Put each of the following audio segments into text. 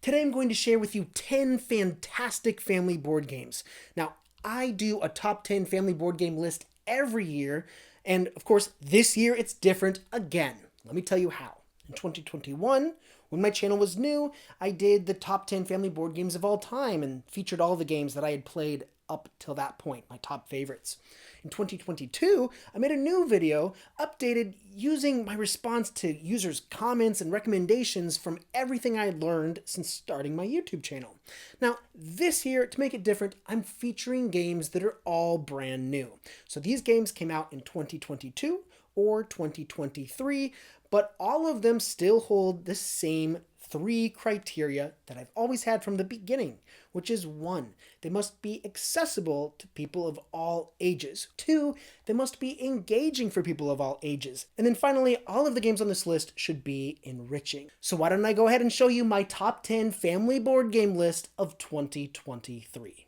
Today I'm going to share with you 10 fantastic family board games. Now, I do a top 10 family board game list every year, and of course, this year it's different again. Let me tell you how. In 2021, when my channel was new, I did the top 10 family board games of all time and featured all the games that I had played up till that point, my top favorites. In 2022, I made a new video, updated using my response to users' comments and recommendations from everything I learned since starting my YouTube channel. Now, this year, to make it different, I'm featuring games that are all brand new. So these games came out in 2022 or 2023, but all of them still hold the same 3 criteria that I've always had from the beginning, which is 1, they must be accessible to people of all ages. 2, they must be engaging for people of all ages. And then finally, all of the games on this list should be enriching. So why don't I go ahead and show you my top 10 family board game list of 2023.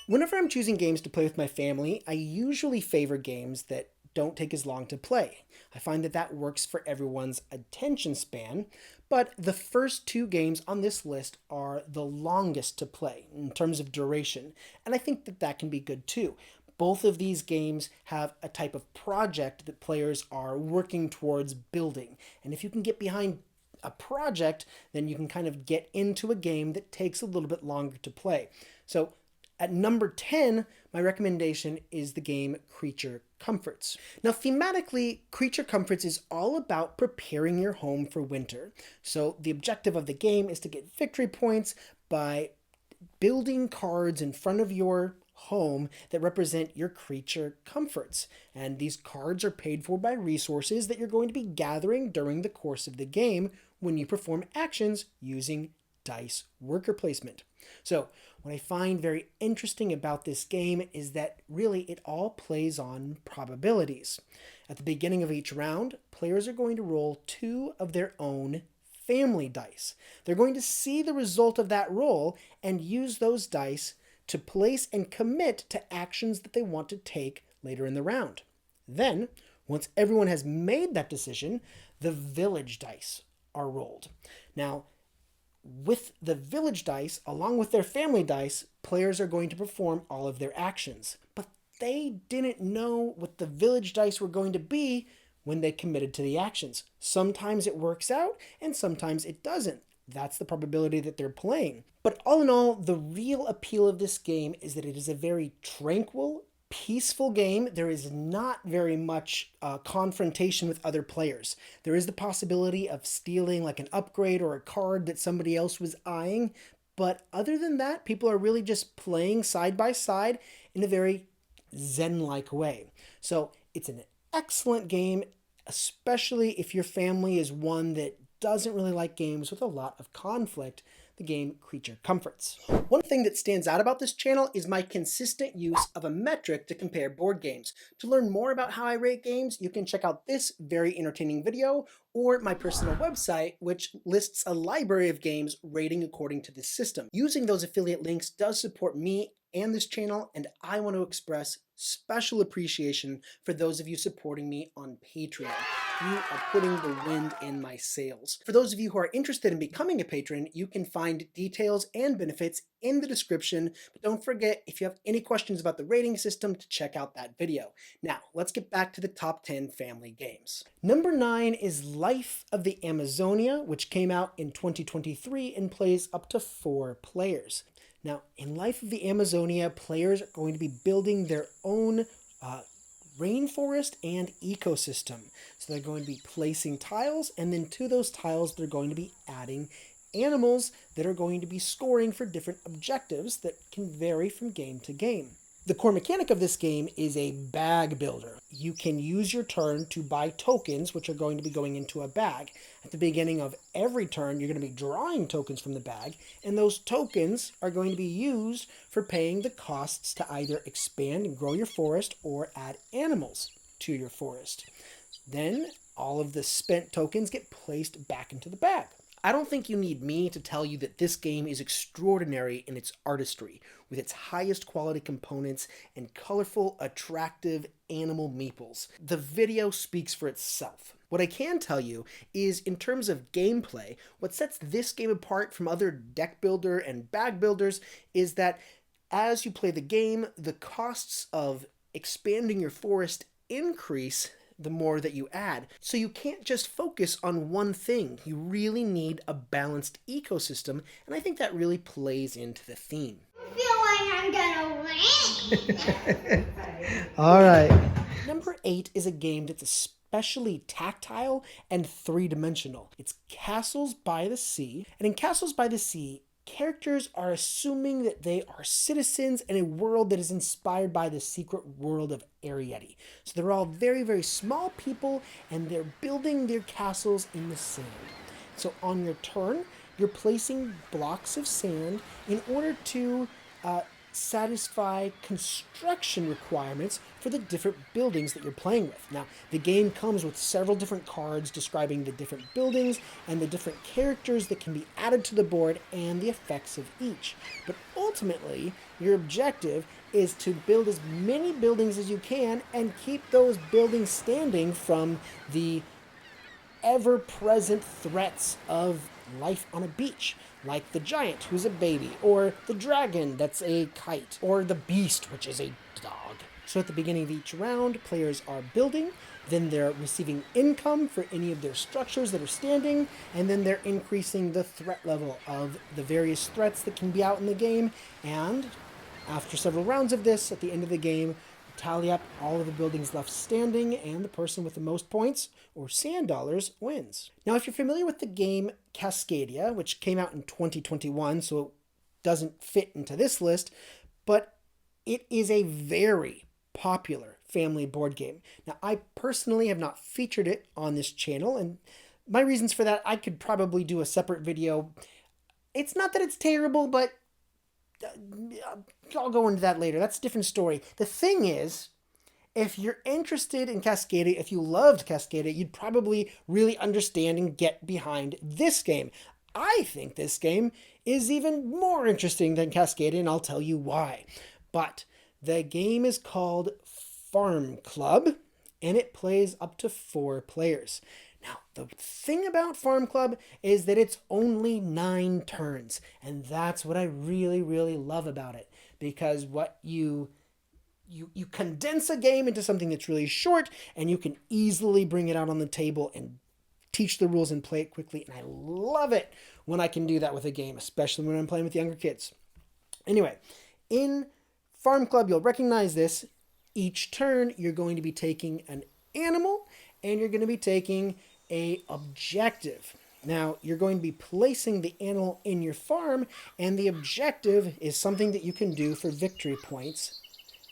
Whenever I'm choosing games to play with my family, I usually favor games that don't take as long to play. I find that that works for everyone's attention span, but the first 2 games on this list are the longest to play in terms of duration, and I think that that can be good too. Both of these games have a type of project that players are working towards building, and if you can get behind a project, then you can kind of get into a game that takes a little bit longer to play. So at number 10, my recommendation is the game Creature Comforts. Now, thematically, Creature Comforts is all about preparing your home for winter. So the objective of the game is to get victory points by building cards in front of your home that represent your creature comforts. And these cards are paid for by resources that you're going to be gathering during the course of the game when you perform actions using dice worker placement. So what I find very interesting about this game is that really it all plays on probabilities. At the beginning of each round, players are going to roll 2 of their own family dice. They're going to see the result of that roll and use those dice to place and commit to actions that they want to take later in the round. Then, once everyone has made that decision, the village dice are rolled. Now, with the village dice, along with their family dice, players are going to perform all of their actions. But they didn't know what the village dice were going to be when they committed to the actions. Sometimes it works out, and sometimes it doesn't. That's the probability that they're playing. But all in all, the real appeal of this game is that it is a very tranquil, peaceful game. There is not very much confrontation with other players. There is the possibility of stealing like an upgrade or a card that somebody else was eyeing, but other than that, people are really just playing side by side in a very zen-like way. So it's an excellent game, especially if your family is one that doesn't really like games with a lot of conflict. The game Creature Comforts. One thing that stands out about this channel is my consistent use of a metric to compare board games. To learn more about how I rate games, you can check out this very entertaining video or my personal website, which lists a library of games rating according to this system. Using those affiliate links does support me and this channel, and I want to express special appreciation for those of you supporting me on Patreon. You are putting the wind in my sails. For those of you who are interested in becoming a patron, you can find details and benefits in the description, but don't forget, if you have any questions about the rating system, to check out that video. Now, let's get back to the top 10 family games. Number 9 is Life of the Amazonia, which came out in 2023 and plays up to 4 players. Now, in Life of the Amazonia, players are going to be building their own rainforest and ecosystem. So they're going to be placing tiles, and then to those tiles, they're going to be adding animals that are going to be scoring for different objectives that can vary from game to game. The core mechanic of this game is a bag builder. You can use your turn to buy tokens, which are going to be going into a bag. At the beginning of every turn, you're going to be drawing tokens from the bag, and those tokens are going to be used for paying the costs to either expand and grow your forest or add animals to your forest. Then all of the spent tokens get placed back into the bag. I don't think you need me to tell you that this game is extraordinary in its artistry, with its highest quality components and colorful, attractive animal meeples. The video speaks for itself. What I can tell you is, in terms of gameplay, what sets this game apart from other deck builder and bag builders is that as you play the game, the costs of expanding your forest increase the more that you add. So you can't just focus on one thing. You really need a balanced ecosystem, and I think that really plays into the theme. I feel like I'm gonna win. All right. Number 8 is a game that's especially tactile and three-dimensional. It's Castles by the Sea, and in Castles by the Sea, characters are assuming that they are citizens in a world that is inspired by the secret world of Arietti. So they're all very, very small people, and they're building their castles in the sand. So on your turn, you're placing blocks of sand in order to satisfy construction requirements for the different buildings that you're playing with. Now, the game comes with several different cards describing the different buildings and the different characters that can be added to the board and the effects of each. But ultimately, your objective is to build as many buildings as you can and keep those buildings standing from the ever-present threats of life on a beach, like the giant, who's a baby, or the dragon, that's a kite, or the beast, which is a dog. So at the beginning of each round, players are building, then they're receiving income for any of their structures that are standing, and then they're increasing the threat level of the various threats that can be out in the game, and after several rounds of this, at the end of the game, tally up all of the buildings left standing, and the person with the most points, or sand dollars, wins. Now, if you're familiar with the game Cascadia, which came out in 2021, so it doesn't fit into this list, but it is a very popular family board game. Now, I personally have not featured it on this channel, and my reasons for that, I could probably do a separate video. It's not that it's terrible, but I'll go into that later. That's a different story. The thing is, if you're interested in Cascadia, if you loved Cascadia, you'd probably really understand and get behind this game. I think this game is even more interesting than Cascadia, and I'll tell you why. But the game is called Farm Club, and it plays up to 4 players. Now, the thing about Farm Club is that it's only 9 turns, and that's what I really, really love about it, because what you condense a game into something that's really short, and you can easily bring it out on the table and teach the rules and play it quickly, and I love it when I can do that with a game, especially when I'm playing with younger kids. Anyway, in Farm Club, you'll recognize this. Each turn, you're going to be taking an animal, and you're going to be taking a objective. Now, you're going to be placing the animal in your farm, and the objective is something that you can do for victory points,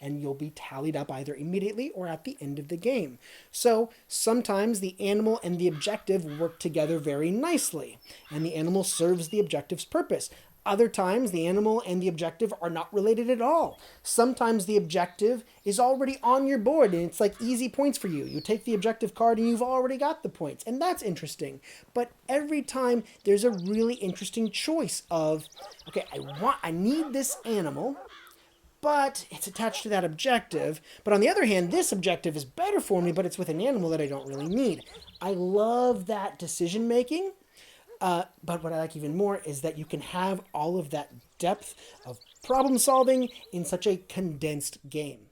and you'll be tallied up either immediately or at the end of the game. So sometimes the animal and the objective work together very nicely, and the animal serves the objective's purpose. Other times, the animal and the objective are not related at all. Sometimes the objective is already on your board, and it's like easy points for you. You take the objective card, and you've already got the points, and that's interesting. But every time, there's a really interesting choice of, okay, I need this animal, but it's attached to that objective. But on the other hand, this objective is better for me, but it's with an animal that I don't really need. I love that decision making. But what I like even more is that you can have all of that depth of problem solving in such a condensed game.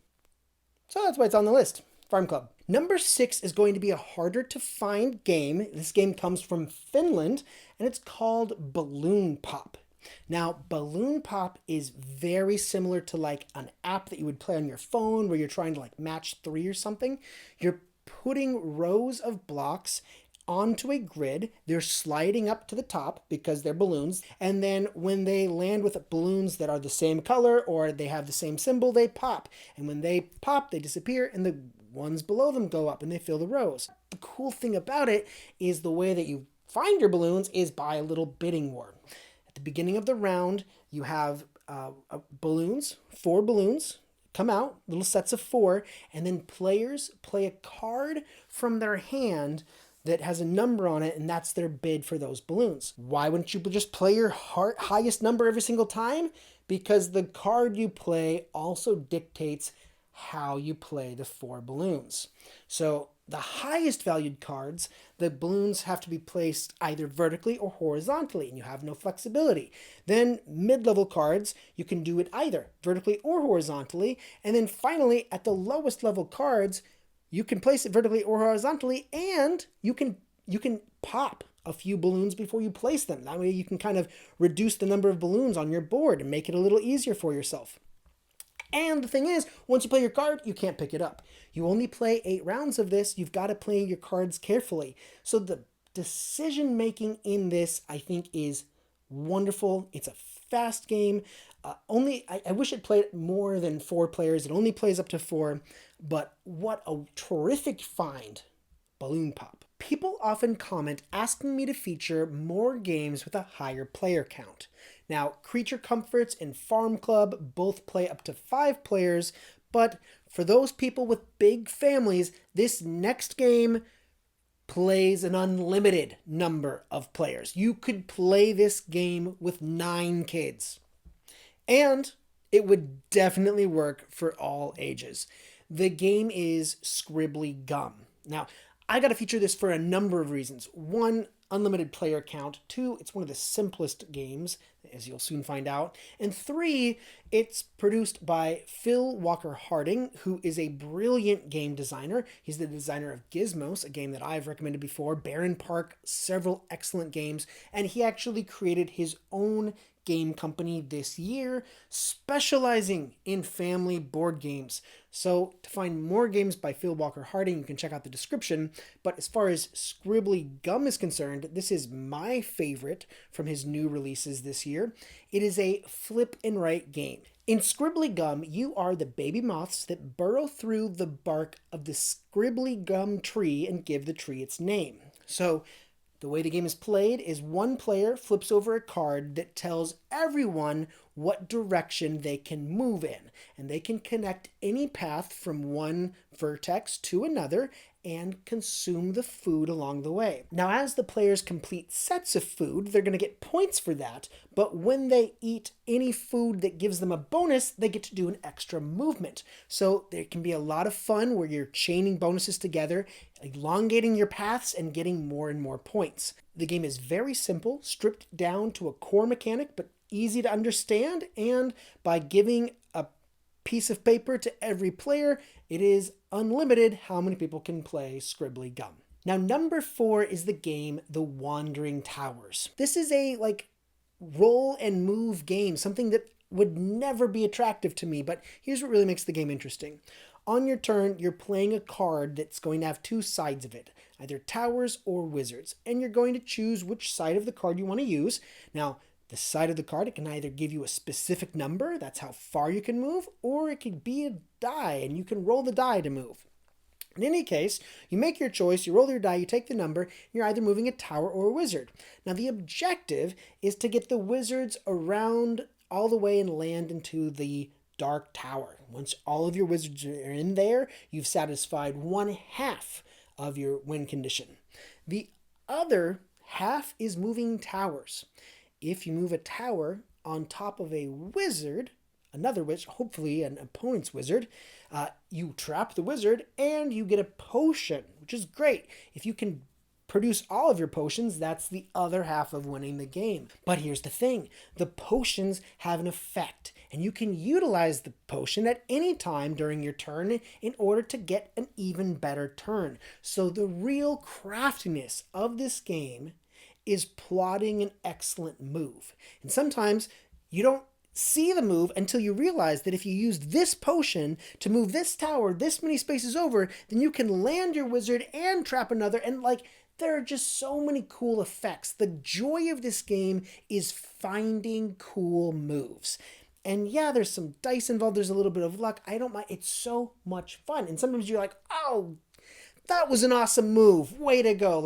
So that's why it's on the list. Farm Club. Number 6 is going to be a harder to find game. This game comes from Finland, and it's called Balloon Pop. Now, Balloon Pop is very similar to like an app that you would play on your phone where you're trying to like match 3 or something. You're putting rows of blocks onto a grid. They're sliding up to the top because they're balloons, and then when they land with balloons that are the same color or they have the same symbol, they pop, and when they pop, they disappear, and the ones below them go up and they fill the rows. The cool thing about it is the way that you find your balloons is by a little bidding war. At the beginning of the round, you have balloons, 4 balloons come out, little sets of 4, and then players play a card from their hand that has a number on it, and that's their bid for those balloons. Why wouldn't you just play your highest number every single time? Because the card you play also dictates how you play the 4 balloons. So the highest valued cards, the balloons have to be placed either vertically or horizontally, and you have no flexibility. Then mid-level cards, you can do it either vertically or horizontally. And then finally, at the lowest level cards, you can place it vertically or horizontally, and you can pop a few balloons before you place them. That way you can kind of reduce the number of balloons on your board and make it a little easier for yourself. And the thing is, once you play your card, you can't pick it up. You only play 8 rounds of this. You've got to play your cards carefully. So the decision making in this, I think, is wonderful. It's a fast game. I wish it played more than 4 players. It only plays up to 4. But what a terrific find, Balloon Pop. People often comment asking me to feature more games with a higher player count. Now, Creature Comforts and Farm Club both play up to 5 players, but for those people with big families, this next game plays an unlimited number of players. You could play this game with 9 kids. And it would definitely work for all ages. The game is Scribbly Gum. Now, I got to feature this for a number of reasons. 1, unlimited player count. 2, it's one of the simplest games, as you'll soon find out. And 3, it's produced by Phil Walker Harding, who is a brilliant game designer. He's the designer of Gizmos, a game that I've recommended before, Barren Park, several excellent games, and he actually created his own game company this year, specializing in family board games. So to find more games by Phil Walker Harding, you can check out the description. But as far as Scribbly Gum is concerned, this is my favorite from his new releases this year. It is a flip and write game. In Scribbly Gum, you are the baby moths that burrow through the bark of the Scribbly Gum tree and give the tree its name. So the way the game is played is one player flips over a card that tells everyone what direction they can move in, and they can connect any path from one vertex to another and consume the food along the way. Now, as the players complete sets of food, they're going to get points for that, but when they eat any food that gives them a bonus, they get to do an extra movement. So there can be a lot of fun where you're chaining bonuses together, elongating your paths, and getting more and more points. The game is very simple, stripped down to a core mechanic, but easy to understand, and by giving a piece of paper to every player, it is unlimited how many people can play Scribbly Gum. Now, number 4 is the game The Wandering Towers. This is a roll and move game, something that would never be attractive to me, but here's what really makes the game interesting. On your turn, you're playing a card that's going to have 2 sides of it, either towers or wizards, and you're going to choose which side of the card you want to use. Now, the side of the card, it can either give you a specific number, that's how far you can move, or it could be a die, and you can roll the die to move. In any case, you make your choice, you roll your die, you take the number, and you're either moving a tower or a wizard. Now, the objective is to get the wizards around all the way and land into the Dark Tower. Once all of your wizards are in there, you've satisfied 1/2 of your win condition. The other half is moving towers. If you move a tower on top of a wizard, another wizard, hopefully an opponent's wizard, you trap the wizard and you get a potion, which is great. If you can produce all of your potions, that's the other half of winning the game. But here's the thing, the potions have an effect, and you can utilize the potion at any time during your turn in order to get an even better turn. So the real craftiness of this game is plotting an excellent move. And sometimes you don't see the move until you realize that if you use this potion to move this tower this many spaces over, then you can land your wizard and trap another, and there are just so many cool effects. The joy of this game is finding cool moves. And yeah, there's some dice involved, there's a little bit of luck. I don't mind, it's so much fun. And sometimes you're like, oh, that was an awesome move, way to go.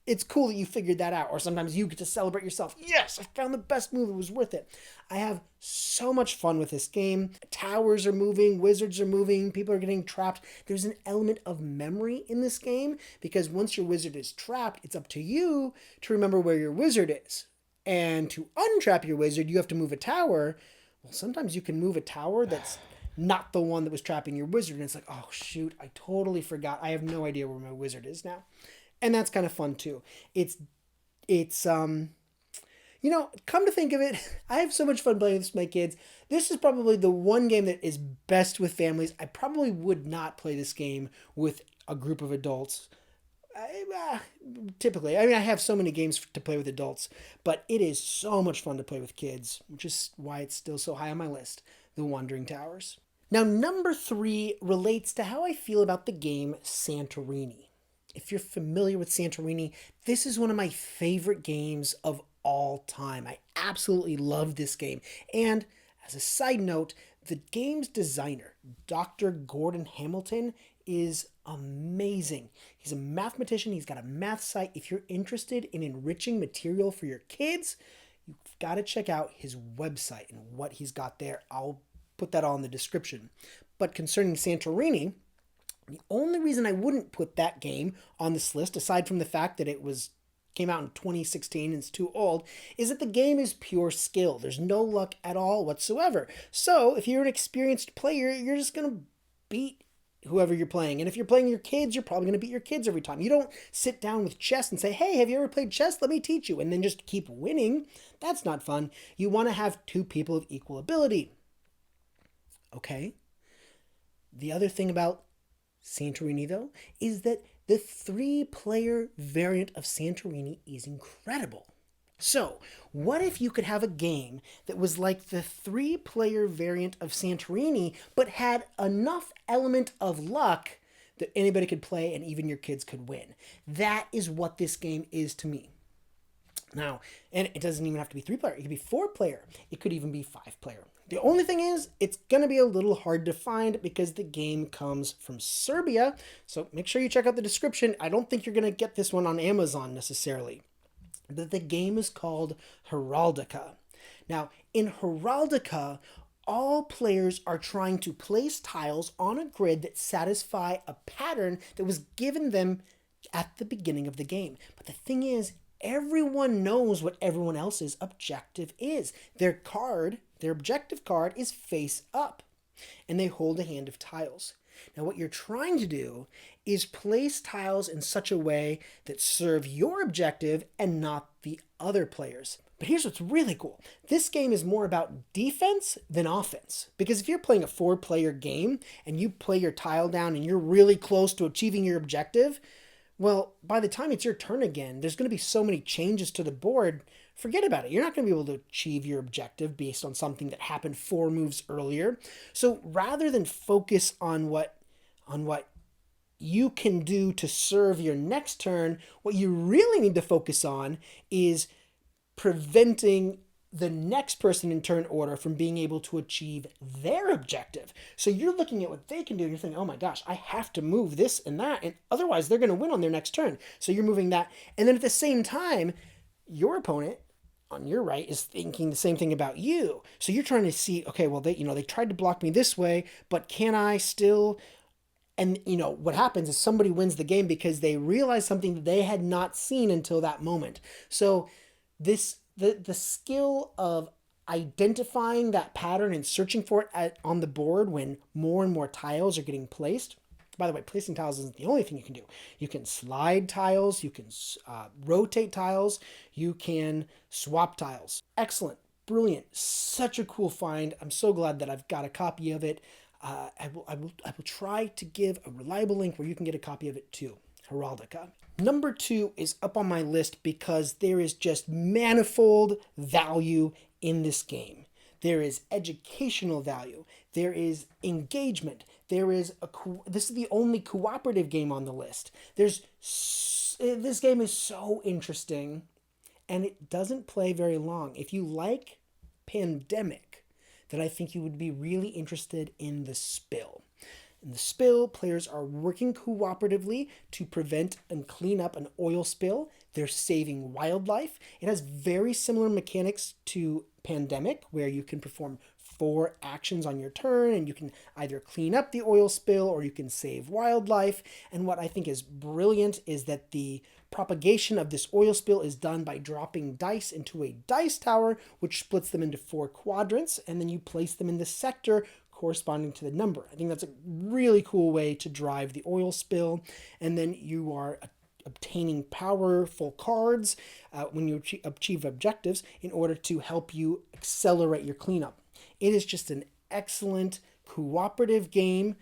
it's cool that you figured that out. Or sometimes you get to celebrate yourself. Yes, I found the best move. It was worth it. I have so much fun with this game. Towers are moving, wizards are moving, people are getting trapped. There's an element of memory in this game because once your wizard is trapped, it's up to you to remember where your wizard is. And to untrap your wizard, you have to move a tower. Well, sometimes you can move a tower that's not the one that was trapping your wizard. And it's like, oh, shoot, I totally forgot. I have no idea where my wizard is now. And that's kind of fun, too. It's come to think of it, I have so much fun playing this with my kids. This is probably the one game that is best with families. I probably would not play this game with a group of adults. Typically, I have so many games to play with adults, but it is so much fun to play with kids, which is why it's still so high on my list, The Wandering Towers. Now, number 3 relates to how I feel about the game Santorini. If you're familiar with Santorini, this is one of my favorite games of all time. I absolutely love this game. And as a side note, the game's designer, Dr. Gordon Hamilton, is amazing. He's a mathematician. He's got a math site. If you're interested in enriching material for your kids, you've got to check out his website and what he's got there. I'll put that all in the description. But concerning Santorini, the only reason I wouldn't put that game on this list, aside from the fact that it came out in 2016 and it's too old, is that the game is pure skill. There's no luck at all whatsoever. So if you're an experienced player, you're just going to beat whoever you're playing. And if you're playing your kids, you're probably going to beat your kids every time. You don't sit down with chess and say, hey, have you ever played chess? Let me teach you. And then just keep winning. That's not fun. You want to have 2 people of equal ability. Okay. The other thing about Santorini, though, is that the 3-player variant of Santorini is incredible. So, what if you could have a game that was like the 3-player variant of Santorini, but had enough element of luck that anybody could play and even your kids could win? That is what this game is to me. Now, and it doesn't even have to be 3-player. It could be 4-player. It could even be 5-player. The only thing is, it's going to be a little hard to find because the game comes from Serbia. So make sure you check out the description. I don't think you're going to get this one on Amazon necessarily. But the game is called Heraldica. Now, in Heraldica, all players are trying to place tiles on a grid that satisfy a pattern that was given them at the beginning of the game. But the thing is, everyone knows what everyone else's objective is. Their objective card is face up, and they hold a hand of tiles. Now, what you're trying to do is place tiles in such a way that serve your objective and not the other players. But here's what's really cool. This game is more about defense than offense. Because if you're playing a 4-player game and you play your tile down and you're really close to achieving your objective, well, by the time it's your turn again, there's going to be so many changes to the board. Forget about it. You're not going to be able to achieve your objective based on something that happened 4 moves earlier. So rather than focus on what you can do to serve your next turn, what you really need to focus on is preventing the next person in turn order from being able to achieve their objective. So you're looking at what they can do and you're thinking, oh my gosh, I have to move this and that, and otherwise they're going to win on their next turn. So you're moving that. And then at the same time, your opponent on your right is thinking the same thing about you. So you're trying to see, okay, well, they tried to block me this way, but can I still... And, what happens is somebody wins the game because they realize something that they had not seen until that moment. So the skill of identifying that pattern and searching for it on the board when more and more tiles are getting placed. By the way, placing tiles isn't the only thing you can do. You can slide tiles, you can rotate tiles, you can swap tiles. Excellent, brilliant, such a cool find. I'm so glad that I've got a copy of it. I will try to give a reliable link where you can get a copy of it too. Heraldica. Number 2 is up on my list because there is just manifold value in this game. There is educational value. There is engagement. This is the only cooperative game on the list. This game is so interesting, and it doesn't play very long. If you like Pandemic, then I think you would be really interested in The Spill. In the spill, players are working cooperatively to prevent and clean up an oil spill. They're saving wildlife. It has very similar mechanics to Pandemic, where you can perform 4 actions on your turn and you can either clean up the oil spill or you can save wildlife. And what I think is brilliant is that the propagation of this oil spill is done by dropping dice into a dice tower, which splits them into 4 quadrants, and then you place them in the sector corresponding to the number. I think that's a really cool way to drive the oil spill. And then you are obtaining powerful cards when you achieve objectives in order to help you accelerate your cleanup. It is just an excellent cooperative game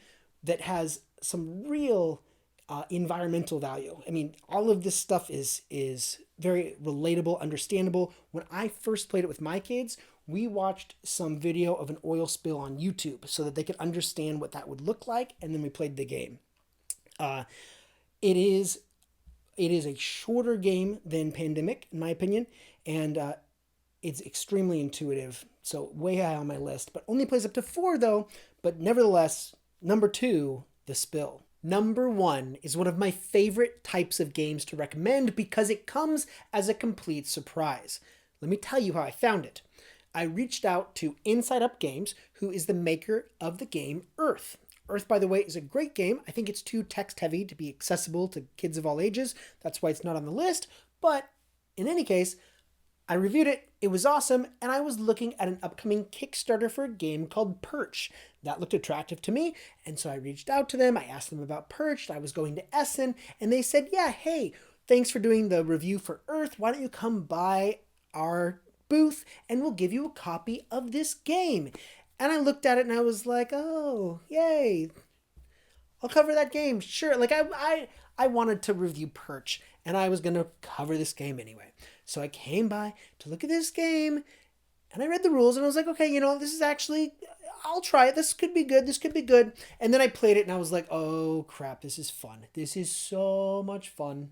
that has some real environmental value. I mean, all of this stuff is very relatable, understandable. When I first played it with my kids, we watched some video of an oil spill on YouTube so that they could understand what that would look like, and then we played the game. It is a shorter game than Pandemic, in my opinion, and it's extremely intuitive. So way high on my list, but only plays up to 4 though. But nevertheless, number 2, The Spill. Number 1 is one of my favorite types of games to recommend because it comes as a complete surprise. Let me tell you how I found it. I reached out to Inside Up Games, who is the maker of the game Earth. Earth, by the way, is a great game. I think it's too text-heavy to be accessible to kids of all ages. That's why it's not on the list. But in any case, I reviewed it, it was awesome, and I was looking at an upcoming Kickstarter for a game called Perch. That looked attractive to me, and so I reached out to them, I asked them about Perch, I was going to Essen, and they said, yeah, hey, thanks for doing the review for Earth, why don't you come by our booth and we'll give you a copy of this game. And I looked at it and I was like, oh, yay, I'll cover that game, sure. Like I wanted to review Perch, and I was going to cover this game anyway. So I came by to look at this game, and I read the rules, and I was like, okay, this is actually, I'll try it. This could be good. This could be good. And then I played it, and I was like, oh, crap, this is fun. This is so much fun.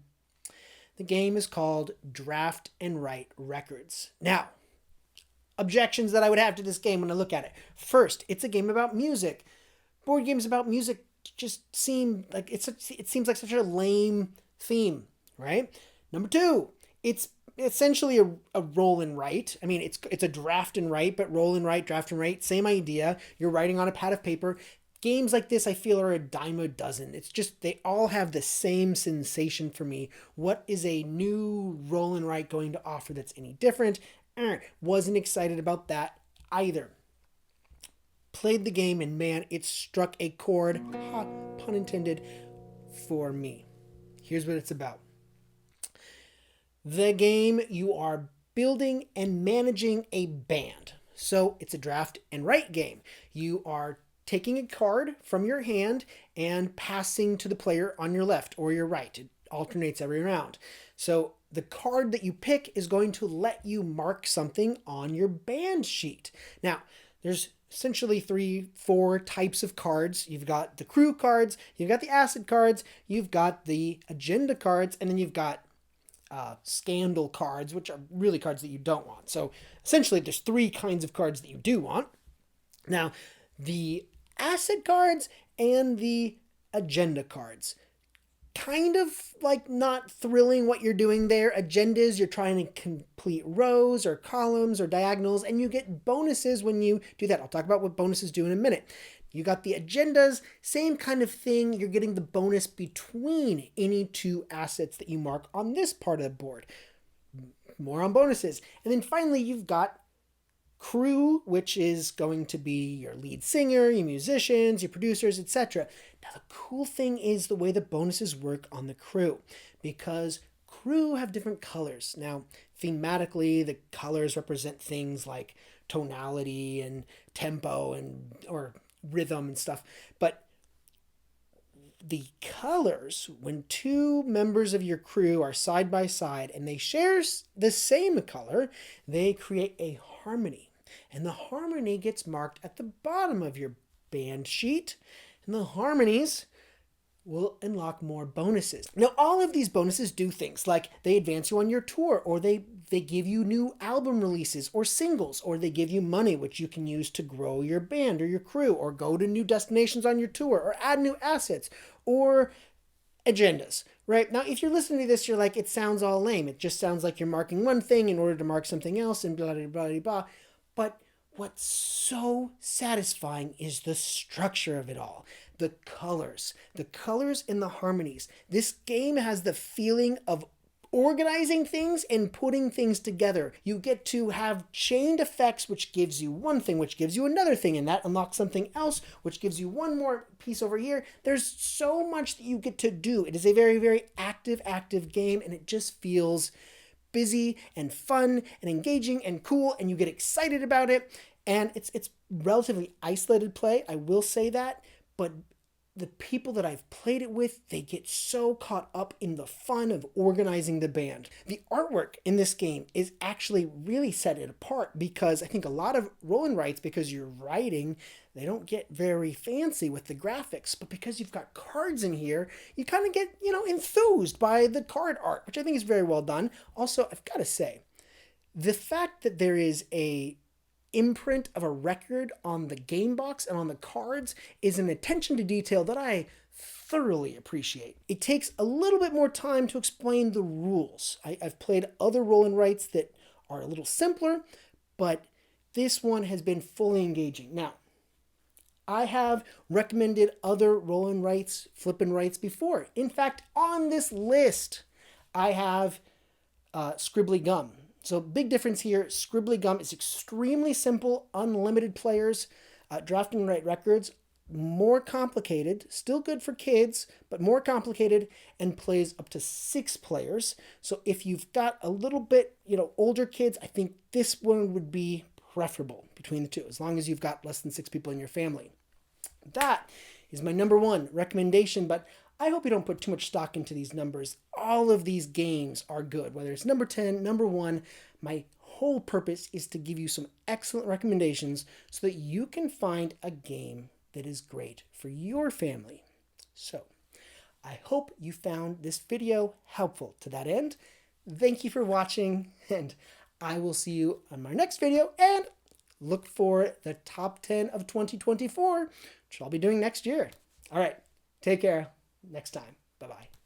The game is called Draft and Write Records. Now, objections that I would have to this game when I look at it. First, it's a game about music. Board games about music just seem like it seems like such a lame theme, right? Number 2, it's essentially a roll and write. I mean, it's a draft and write, but roll and write, draft and write, same idea. You're writing on a pad of paper. Games like this, I feel, are a dime a dozen. It's just, they all have the same sensation for me. What is a new roll and write going to offer that's any different? Wasn't excited about that either. Played the game, and man, it struck a chord, pun intended, for me. Here's what it's about. The game, you are building and managing a band. So it's a draft and write game. You are taking a card from your hand and passing to the player on your left or your right. It alternates every round. So the card that you pick is going to let you mark something on your band sheet. Now, there's essentially 3-4 types of cards. You've got the crew cards, you've got the asset cards, you've got the agenda cards, and then you've got scandal cards, which are really cards that you don't want. So essentially there's 3 kinds of cards that you do want. Now, the asset cards and the agenda cards, kind of like not thrilling what you're doing there. Agendas, you're trying to complete rows or columns or diagonals, and you get bonuses when you do that. I'll talk about what bonuses do in a minute. You got the agendas, same kind of thing. You're getting the bonus between any 2 assets that you mark on this part of the board. More on bonuses. And then finally, you've got crew, which is going to be your lead singer, your musicians, your producers, etc. Now, the cool thing is the way the bonuses work on the crew, because crew have different colors. Now, thematically, the colors represent things like tonality and tempo or rhythm and stuff. But the colors, when 2 members of your crew are side by side and they share the same color, they create a harmony. And the harmony gets marked at the bottom of your band sheet. And the harmonies will unlock more bonuses. Now, all of these bonuses do things like they advance you on your tour, or they give you new album releases or singles, or they give you money, which you can use to grow your band or your crew, or go to new destinations on your tour, or add new assets, or agendas, right? Now, if you're listening to this, you're like, it sounds all lame. It just sounds like you're marking one thing in order to mark something else and blah, blah, blah, blah, blah. But what's so satisfying is the structure of it all. The colors and the harmonies. This game has the feeling of organizing things and putting things together. You get to have chained effects, which gives you one thing, which gives you another thing, and that unlocks something else, which gives you one more piece over here. There's so much that you get to do. It is a very, very active game, and it just feels busy and fun and engaging and cool, and you get excited about it. And it's relatively isolated play, I will say that, but the people that I've played it with, they get so caught up in the fun of organizing the band. The artwork in this game is actually really set it apart, because I think a lot of roll and writes, because you're writing, they don't get very fancy with the graphics, but because you've got cards in here, you kind of get, enthused by the card art, which I think is very well done. Also, I've got to say, the fact that there is a imprint of a record on the game box and on the cards is an attention to detail that I thoroughly appreciate. It takes a little bit more time to explain the rules. I've played other roll and writes that are a little simpler, but this one has been fully engaging. Now, I have recommended other roll and writes, flip and writes before. In fact, on this list, I have Scribbly Gum. So big difference here. Scribbly Gum is extremely simple, unlimited players, drafting and write records, more complicated, still good for kids, but more complicated, and plays up to 6 players. So if you've got a little bit, older kids, I think this one would be preferable between the two, as long as you've got less than 6 people in your family. That is my number 1 recommendation, but I hope you don't put too much stock into these numbers. All of these games are good, whether it's number 10, number 1. My whole purpose is to give you some excellent recommendations so that you can find a game that is great for your family. So, I hope you found this video helpful to that end. Thank you for watching, and I will see you on my next video, and look for the top 10 of 2024, which I'll be doing next year. All right, take care. Next time. Bye-bye.